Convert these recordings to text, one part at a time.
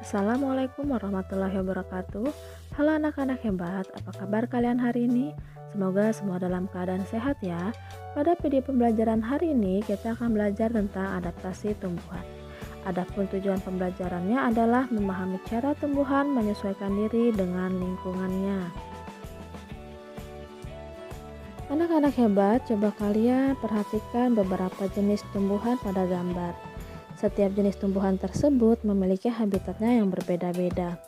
Assalamualaikum warahmatullahi wabarakatuh. Halo anak-anak hebat, apa kabar kalian hari ini? Semoga semua dalam keadaan sehat ya. Pada video pembelajaran hari ini kita akan belajar tentang adaptasi tumbuhan. Adapun tujuan pembelajarannya adalah memahami cara tumbuhan menyesuaikan diri dengan lingkungannya. Anak-anak hebat, coba kalian perhatikan beberapa jenis tumbuhan pada gambar. Setiap jenis tumbuhan tersebut memiliki habitatnya yang berbeda-beda.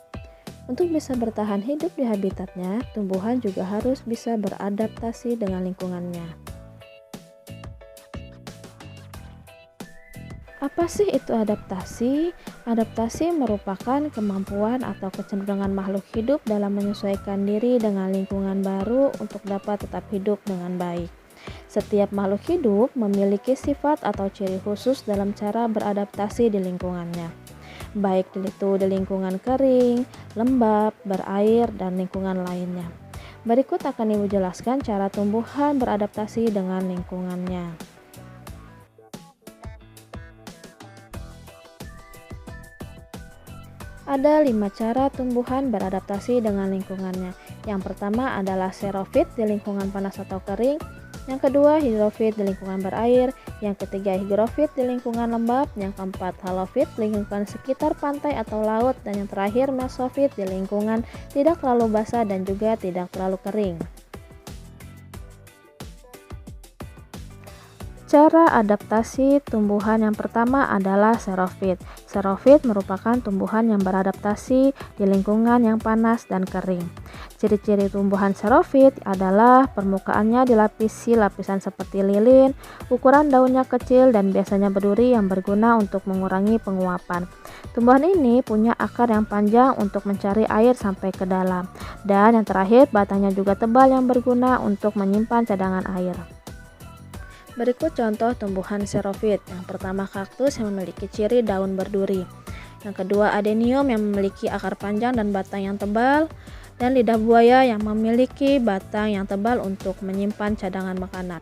Untuk bisa bertahan hidup di habitatnya, tumbuhan juga harus bisa beradaptasi dengan lingkungannya. Apa sih itu adaptasi? Adaptasi merupakan kemampuan atau kecenderungan makhluk hidup dalam menyesuaikan diri dengan lingkungan baru untuk dapat tetap hidup dengan baik. Setiap makhluk hidup memiliki sifat atau ciri khusus dalam cara beradaptasi di lingkungannya, baik itu di lingkungan kering, lembab, berair, dan lingkungan lainnya. Berikut akan Ibu jelaskan cara tumbuhan beradaptasi dengan lingkungannya. Ada 5 cara tumbuhan beradaptasi dengan lingkungannya. Yang pertama adalah xerofit di lingkungan panas atau kering. Yang kedua, hidrofit di lingkungan berair. Yang ketiga, higrofit di lingkungan lembab. Yang keempat, halofit di lingkungan sekitar pantai atau laut. Dan yang terakhir, mesofit di lingkungan tidak terlalu basah dan juga tidak terlalu kering. Cara adaptasi tumbuhan yang pertama adalah xerofit. Xerofit merupakan tumbuhan yang beradaptasi di lingkungan yang panas dan kering. Ciri-ciri tumbuhan xerofit adalah permukaannya dilapisi lapisan seperti lilin, ukuran daunnya kecil dan biasanya berduri yang berguna untuk mengurangi penguapan. Tumbuhan ini punya akar yang panjang untuk mencari air sampai ke dalam. Dan yang terakhir, batangnya juga tebal yang berguna untuk menyimpan cadangan air. Berikut contoh tumbuhan xerofit. Yang pertama, kaktus yang memiliki ciri daun berduri. Yang kedua, adenium yang memiliki akar panjang dan batang yang tebal. Dan lidah buaya yang memiliki batang yang tebal untuk menyimpan cadangan makanan.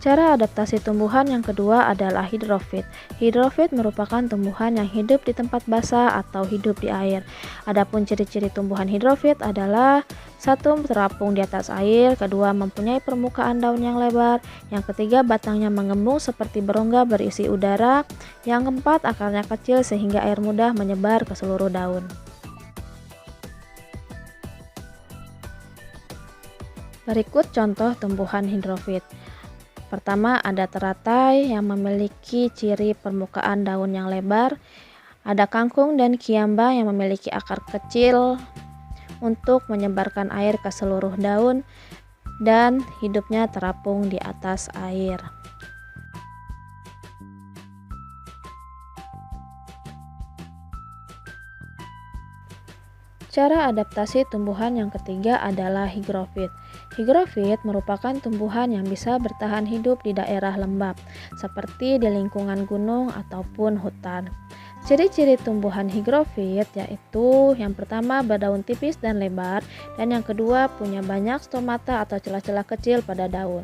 Cara adaptasi tumbuhan yang kedua adalah hidrofit. Hidrofit merupakan tumbuhan yang hidup di tempat basah atau hidup di air. Adapun ciri-ciri tumbuhan hidrofit adalah: 1. Terapung di atas air. 2. Mempunyai permukaan daun yang lebar. Yang ketiga, batangnya mengembung seperti berongga berisi udara. Yang keempat, akarnya kecil sehingga air mudah menyebar ke seluruh daun. Berikut contoh tumbuhan hidrofit. Pertama, ada teratai yang memiliki ciri permukaan daun yang lebar. Ada kangkung dan kiamba yang memiliki akar kecil untuk menyebarkan air ke seluruh daun dan hidupnya terapung di atas air. Cara adaptasi tumbuhan yang ketiga adalah higrofit. Higrofit merupakan tumbuhan yang bisa bertahan hidup di daerah lembab, seperti di lingkungan gunung ataupun hutan. Ciri-ciri tumbuhan higrofit yaitu: yang pertama, berdaun tipis dan lebar, dan yang kedua, punya banyak stomata atau celah-celah kecil pada daun.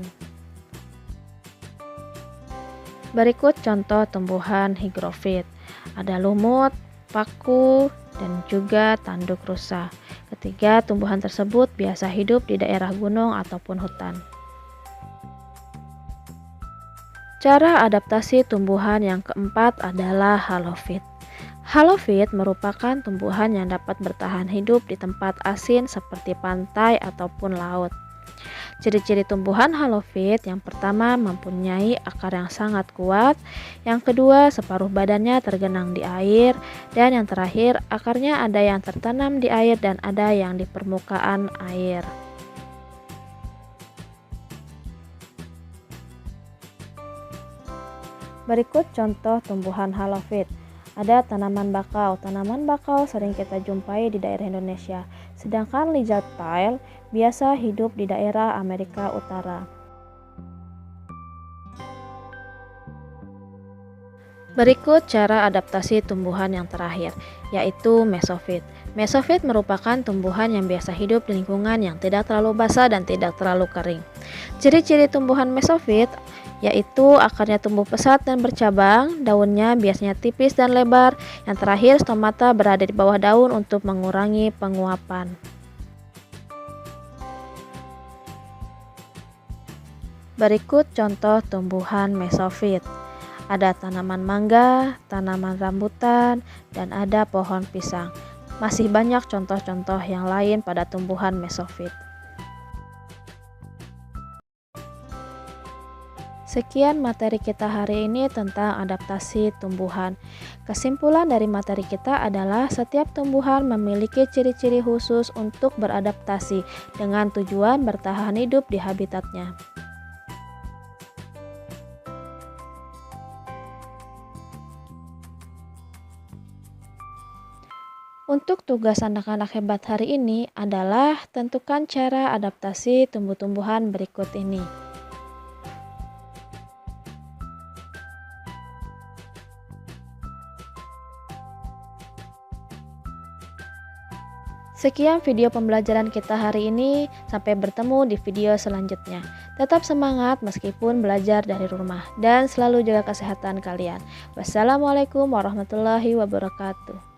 Berikut contoh tumbuhan higrofit. Ada lumut, paku, dan juga tanduk rusa. Ketiga, tumbuhan tersebut biasa hidup di daerah gunung ataupun hutan. Cara adaptasi tumbuhan yang keempat adalah halofit. Halofit merupakan tumbuhan yang dapat bertahan hidup di tempat asin seperti pantai ataupun laut. Ciri-ciri tumbuhan halofit: yang pertama, mempunyai akar yang sangat kuat. Yang kedua, separuh badannya tergenang di air. Dan yang terakhir, akarnya ada yang tertanam di air dan ada yang di permukaan air. Berikut contoh tumbuhan halofit. Ada tanaman bakau. Tanaman bakau sering kita jumpai di daerah Indonesia. Sedangkan lizard tail biasa hidup di daerah Amerika Utara. Berikut cara adaptasi tumbuhan yang terakhir, yaitu mesofit. Mesofit merupakan tumbuhan yang biasa hidup di lingkungan yang tidak terlalu basah dan tidak terlalu kering. Ciri-ciri tumbuhan mesofit: yaitu akarnya tumbuh pesat dan bercabang, daunnya biasanya tipis dan lebar, yang terakhir stomata berada di bawah daun untuk mengurangi penguapan. Berikut contoh tumbuhan mesofit. Ada tanaman mangga, tanaman rambutan, dan ada pohon pisang. Masih banyak contoh-contoh yang lain pada tumbuhan mesofit. Sekian materi kita hari ini tentang adaptasi tumbuhan. Kesimpulan dari materi kita adalah setiap tumbuhan memiliki ciri-ciri khusus untuk beradaptasi dengan tujuan bertahan hidup di habitatnya. Untuk tugas anak-anak hebat hari ini adalah tentukan cara adaptasi tumbuh-tumbuhan berikut ini. Sekian video pembelajaran kita hari ini, sampai bertemu di video selanjutnya. Tetap semangat meskipun belajar dari rumah dan selalu jaga kesehatan kalian. Wassalamualaikum warahmatullahi wabarakatuh.